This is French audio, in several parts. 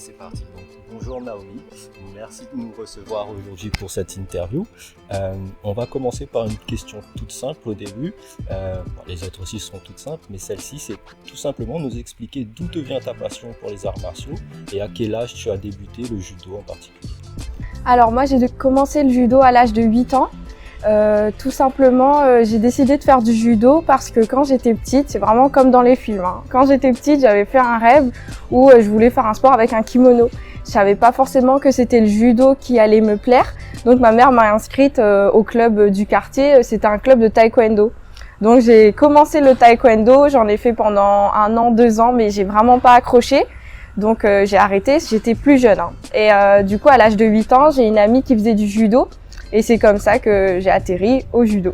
c'est parti. Donc, bonjour Naomi, merci de nous recevoir aujourd'hui pour cette interview. On va commencer par une question toute simple au début. Les autres aussi seront toutes simples, mais celle-ci, c'est tout simplement nous expliquer d'où te vient ta passion pour les arts martiaux et à quel âge tu as débuté le judo en particulier. Alors moi, j'ai commencé le judo à l'âge de 8 ans. Tout simplement, j'ai décidé de faire du judo parce que quand j'étais petite, c'est vraiment comme dans les films, hein. Quand j'étais petite, j'avais fait un rêve où je voulais faire un sport avec un kimono. Je savais pas forcément que c'était le judo qui allait me plaire. Donc ma mère m'a inscrite au club du quartier. C'était un club de taekwondo. Donc j'ai commencé le taekwondo, j'en ai fait pendant 1 an, 2 ans, mais j'ai vraiment pas accroché. Donc j'ai arrêté, j'étais plus jeune, hein. Et du coup, à l'âge de 8 ans, j'ai une amie qui faisait du judo. Et c'est comme ça que j'ai atterri au judo.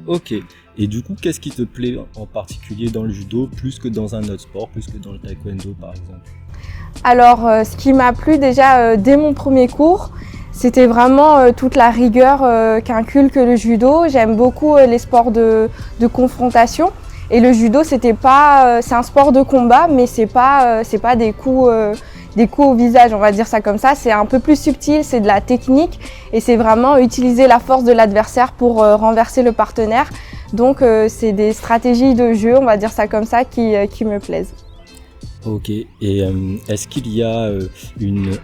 Ok. Et du coup, qu'est-ce qui te plaît en particulier dans le judo, plus que dans un autre sport, plus que dans le taekwondo par exemple? Alors, ce qui m'a plu déjà dès mon premier cours, c'était vraiment toute la rigueur qu'inculque le judo. J'aime beaucoup les sports de confrontation. Et le judo, c'est un sport de combat, mais c'est pas des coups au visage, on va dire ça comme ça. C'est un peu plus subtil, c'est de la technique et c'est vraiment utiliser la force de l'adversaire pour renverser le partenaire. Donc c'est des stratégies de jeu, on va dire ça comme ça, qui me plaisent. Ok, et est-ce qu'il y a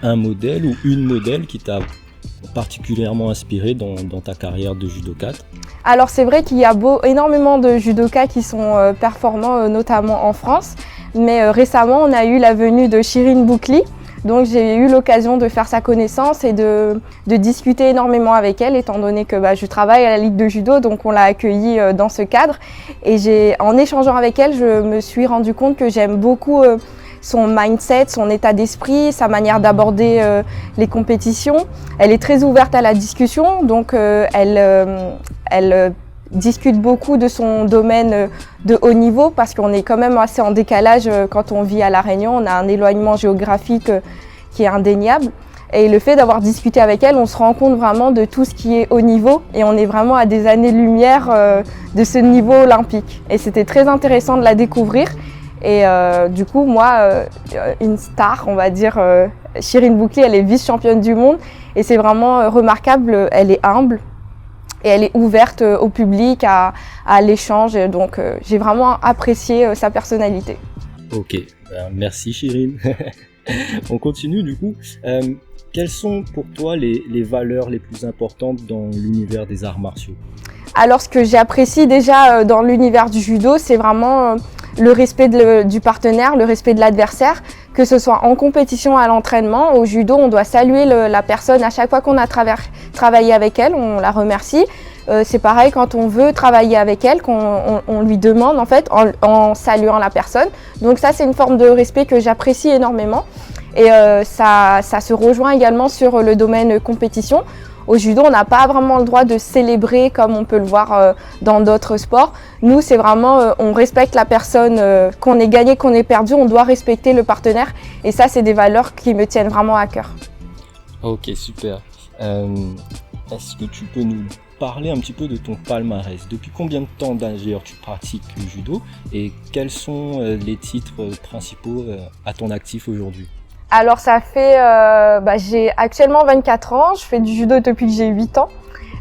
un modèle ou une modèle qui t'a particulièrement inspiré dans ta carrière de judokate? Alors c'est vrai qu'il y a énormément de judokas qui sont performants, notamment en France. Mais récemment, on a eu la venue de Shirin Boukli. Donc j'ai eu l'occasion de faire sa connaissance et de discuter énormément avec elle, étant donné que je travaille à la Ligue de Judo, donc on l'a accueillie dans ce cadre. Et en échangeant avec elle, je me suis rendu compte que j'aime beaucoup son mindset, son état d'esprit, sa manière d'aborder les compétitions. Elle est très ouverte à la discussion, donc elle discute beaucoup de son domaine de haut niveau parce qu'on est quand même assez en décalage quand on vit à La Réunion. On a un éloignement géographique qui est indéniable. Et le fait d'avoir discuté avec elle, on se rend compte vraiment de tout ce qui est haut niveau et on est vraiment à des années-lumière de ce niveau olympique. Et c'était très intéressant de la découvrir. Et du coup, moi, une star, on va dire, Shirin Boukli, elle est vice-championne du monde et c'est vraiment remarquable. Elle est humble. Et elle est ouverte au public, à l'échange. Donc, j'ai vraiment apprécié sa personnalité. Ok, merci Shirin. On continue du coup. Quelles sont pour toi les valeurs les plus importantes dans l'univers des arts martiaux? Alors, ce que j'apprécie déjà dans l'univers du judo, c'est vraiment le respect du partenaire, le respect de l'adversaire, que ce soit en compétition, à l'entraînement. Au judo, on doit saluer la personne à chaque fois qu'on a travaillé avec elle, on la remercie. C'est pareil quand on veut travailler avec elle, qu'on lui demande en fait en saluant la personne. Donc ça, c'est une forme de respect que j'apprécie énormément. Et ça se rejoint également sur le domaine compétition. Au judo, on n'a pas vraiment le droit de célébrer comme on peut le voir dans d'autres sports. Nous, c'est vraiment, on respecte la personne, qu'on ait gagné, qu'on ait perdu, on doit respecter le partenaire. Et ça, c'est des valeurs qui me tiennent vraiment à cœur. Ok, super. Est-ce que tu peux nous parler un petit peu de ton palmarès? Depuis combien de temps d'ailleurs tu pratiques le judo et quels sont les titres principaux à ton actif aujourd'hui? Alors ça fait, j'ai actuellement 24 ans, je fais du judo depuis que j'ai 8 ans.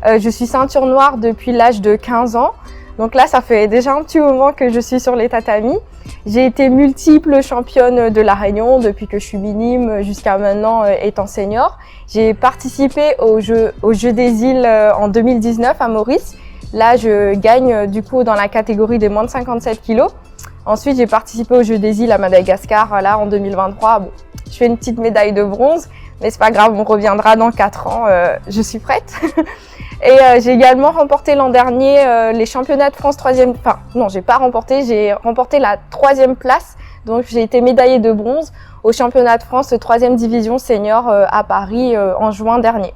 Je suis ceinture noire depuis l'âge de 15 ans. Donc là, ça fait déjà un petit moment que je suis sur les tatamis. J'ai été multiple championne de La Réunion depuis que je suis minime jusqu'à maintenant étant senior. J'ai participé aux Jeux des îles en 2019 à Maurice. Là, je gagne du coup dans la catégorie des moins de 57 kilos. Ensuite, j'ai participé aux Jeux des îles à Madagascar là en 2023. Bon, je fais une petite médaille de bronze, mais c'est pas grave, on reviendra dans 4 ans. Je suis prête. Et j'ai également remporté l'an dernier les championnats de France j'ai pas remporté, j'ai remporté la 3e place. Donc j'ai été médaillée de bronze au championnat de France 3e division senior à Paris en juin dernier.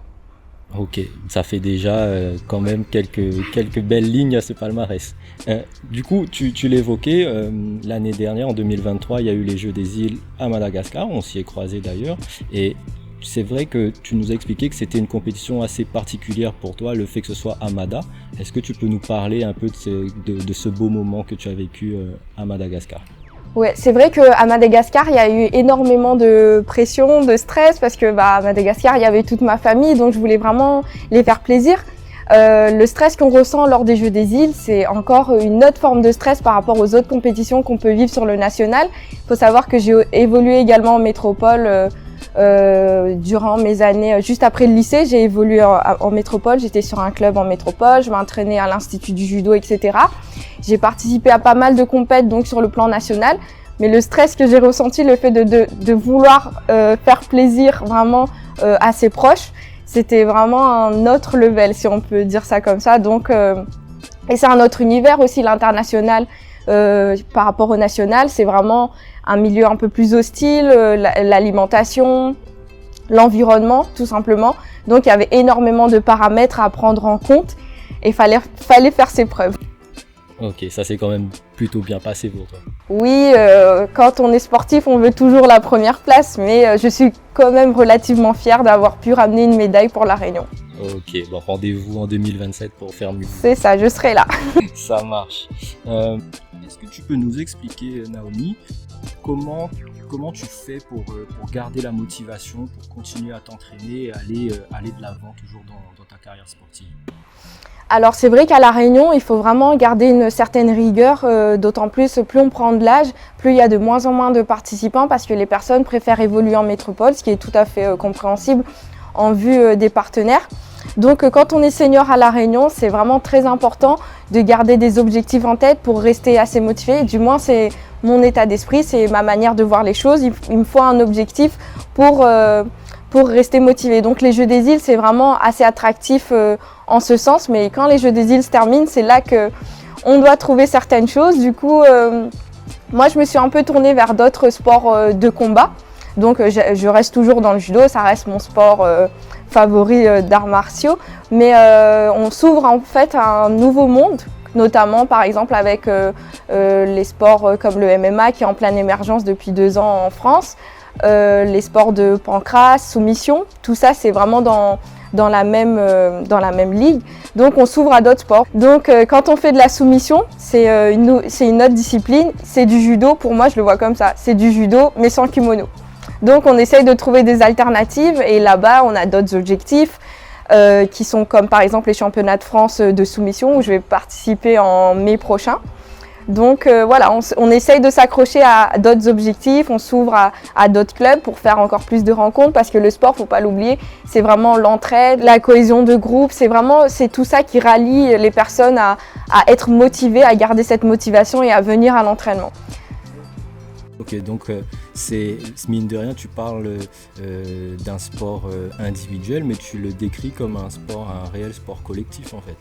Ok, ça fait déjà quand même quelques belles lignes à ce palmarès. Du coup, tu l'évoquais, l'année dernière, en 2023, il y a eu les Jeux des îles à Madagascar, on s'y est croisés d'ailleurs, et c'est vrai que tu nous as expliqué que c'était une compétition assez particulière pour toi, le fait que ce soit à Mada. Est-ce que tu peux nous parler un peu de ce beau moment que tu as vécu à Madagascar? Ouais, c'est vrai qu'à Madagascar, il y a eu énormément de pression, de stress, parce que à Madagascar, il y avait toute ma famille, donc je voulais vraiment les faire plaisir. Le stress qu'on ressent lors des Jeux des îles, c'est encore une autre forme de stress par rapport aux autres compétitions qu'on peut vivre sur le national. Il faut savoir que j'ai évolué également en métropole durant mes années. Juste après le lycée, j'ai évolué en métropole. J'étais sur un club en métropole, je m'entraînais à l'Institut du judo, etc. J'ai participé à pas mal de compètes donc sur le plan national. Mais le stress que j'ai ressenti, le fait de vouloir faire plaisir vraiment à ses proches, c'était vraiment un autre level, si on peut dire ça comme ça. Donc, et c'est un autre univers aussi, l'international par rapport au national. C'est vraiment un milieu un peu plus hostile, l'alimentation, l'environnement, tout simplement. Donc, il y avait énormément de paramètres à prendre en compte et fallait faire ses preuves. Ok, ça s'est quand même plutôt bien passé pour toi. Oui, quand on est sportif, on veut toujours la première place, mais je suis quand même relativement fière d'avoir pu ramener une médaille pour La Réunion. Ok, bon, rendez-vous en 2027 pour faire mieux. C'est ça, je serai là. Ça marche. Est-ce que tu peux nous expliquer, Naomi, comment tu fais pour garder la motivation, pour continuer à t'entraîner et aller de l'avant toujours dans ta carrière sportive? Alors c'est vrai qu'à La Réunion, il faut vraiment garder une certaine rigueur, d'autant plus on prend de l'âge, plus il y a de moins en moins de participants parce que les personnes préfèrent évoluer en métropole, ce qui est tout à fait compréhensible en vue des partenaires. Donc quand on est senior à La Réunion, c'est vraiment très important de garder des objectifs en tête pour rester assez motivé. Du moins c'est mon état d'esprit, c'est ma manière de voir les choses. Il me faut un objectif pour rester motivé. Donc les Jeux des îles, c'est vraiment assez attractif en ce sens, mais quand les Jeux des îles se terminent, c'est là qu'on doit trouver certaines choses. Du coup, moi je me suis un peu tournée vers d'autres sports de combat. Donc je reste toujours dans le judo, ça reste mon sport favori d'arts martiaux, mais on s'ouvre en fait à un nouveau monde, notamment par exemple avec les sports comme le MMA qui est en pleine émergence depuis 2 ans en France. Les sports de pancrace, soumission, tout ça c'est vraiment dans la même ligue. Donc on s'ouvre à d'autres sports. Donc quand on fait de la soumission, c'est une autre discipline, c'est du judo, pour moi je le vois comme ça, c'est du judo mais sans kimono. Donc on essaye de trouver des alternatives et là-bas on a d'autres objectifs qui sont comme par exemple les championnats de France de soumission où je vais participer en mai prochain. Donc voilà, on essaye de s'accrocher à d'autres objectifs, on s'ouvre à d'autres clubs pour faire encore plus de rencontres parce que le sport, faut pas l'oublier, c'est vraiment l'entraide, la cohésion de groupe, c'est tout ça qui rallie les personnes à être motivées, à garder cette motivation et à venir à l'entraînement. Ok, donc c'est mine de rien, tu parles d'un sport individuel, mais tu le décris comme un réel sport collectif en fait.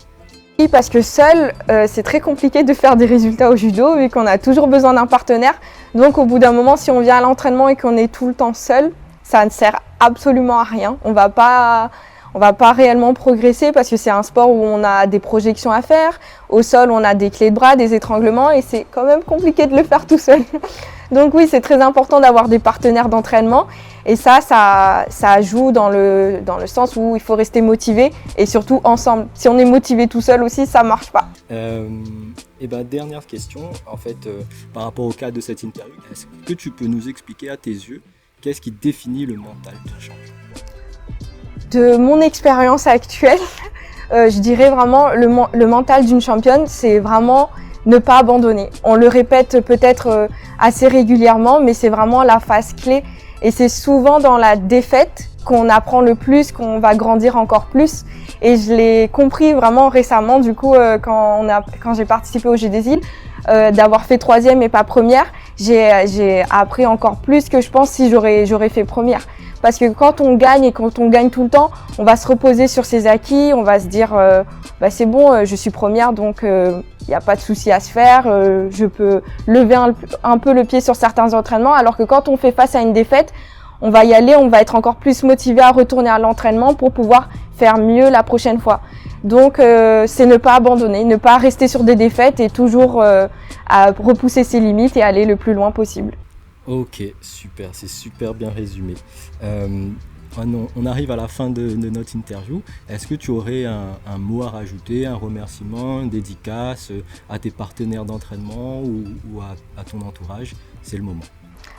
Oui, parce que seul, c'est très compliqué de faire des résultats au judo vu qu'on a toujours besoin d'un partenaire. Donc au bout d'un moment, si on vient à l'entraînement et qu'on est tout le temps seul, ça ne sert absolument à rien. On va pas réellement progresser parce que c'est un sport où on a des projections à faire. Au sol, on a des clés de bras, des étranglements et c'est quand même compliqué de le faire tout seul. Donc oui, c'est très important d'avoir des partenaires d'entraînement et ça joue dans le sens où il faut rester motivé et surtout ensemble. Si on est motivé tout seul aussi, ça marche pas. Et dernière question, en fait, par rapport au cadre de cette interview, est-ce que tu peux nous expliquer à tes yeux qu'est-ce qui définit le mental d'un champion? De mon expérience actuelle, je dirais vraiment le mental d'une championne, c'est vraiment ne pas abandonner. On le répète peut-être assez régulièrement, mais c'est vraiment la phase clé. Et c'est souvent dans la défaite qu'on apprend le plus, qu'on va grandir encore plus. Et je l'ai compris vraiment récemment, du coup, quand j'ai participé au Jeux des îles, d'avoir fait 3e et pas première, j'ai appris encore plus que je pense si j'aurais fait première. Parce que quand on gagne et quand on gagne tout le temps, on va se reposer sur ses acquis, on va se dire c'est bon, je suis première donc il n'y a pas de souci à se faire, je peux lever un peu le pied sur certains entraînements. Alors que quand on fait face à une défaite, on va y aller, on va être encore plus motivé à retourner à l'entraînement pour pouvoir faire mieux la prochaine fois. Donc c'est ne pas abandonner, ne pas rester sur des défaites et toujours à repousser ses limites et aller le plus loin possible. Ok, super, c'est super bien résumé. on arrive à la fin de notre interview. Est-ce que tu aurais un mot à rajouter, un remerciement, une dédicace à tes partenaires d'entraînement ou à ton entourage? C'est le moment.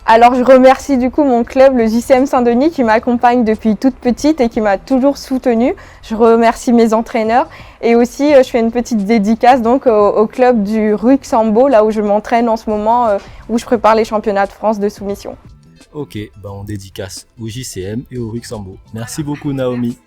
Alors je remercie du coup mon club, le JCM Saint-Denis, qui m'accompagne depuis toute petite et qui m'a toujours soutenue. Je remercie mes entraîneurs et aussi je fais une petite dédicace donc au club du Ruxambo, là où je m'entraîne en ce moment, où je prépare les championnats de France de soumission. Ok, on dédicace au JCM et au Ruxambo. Merci beaucoup Naomi.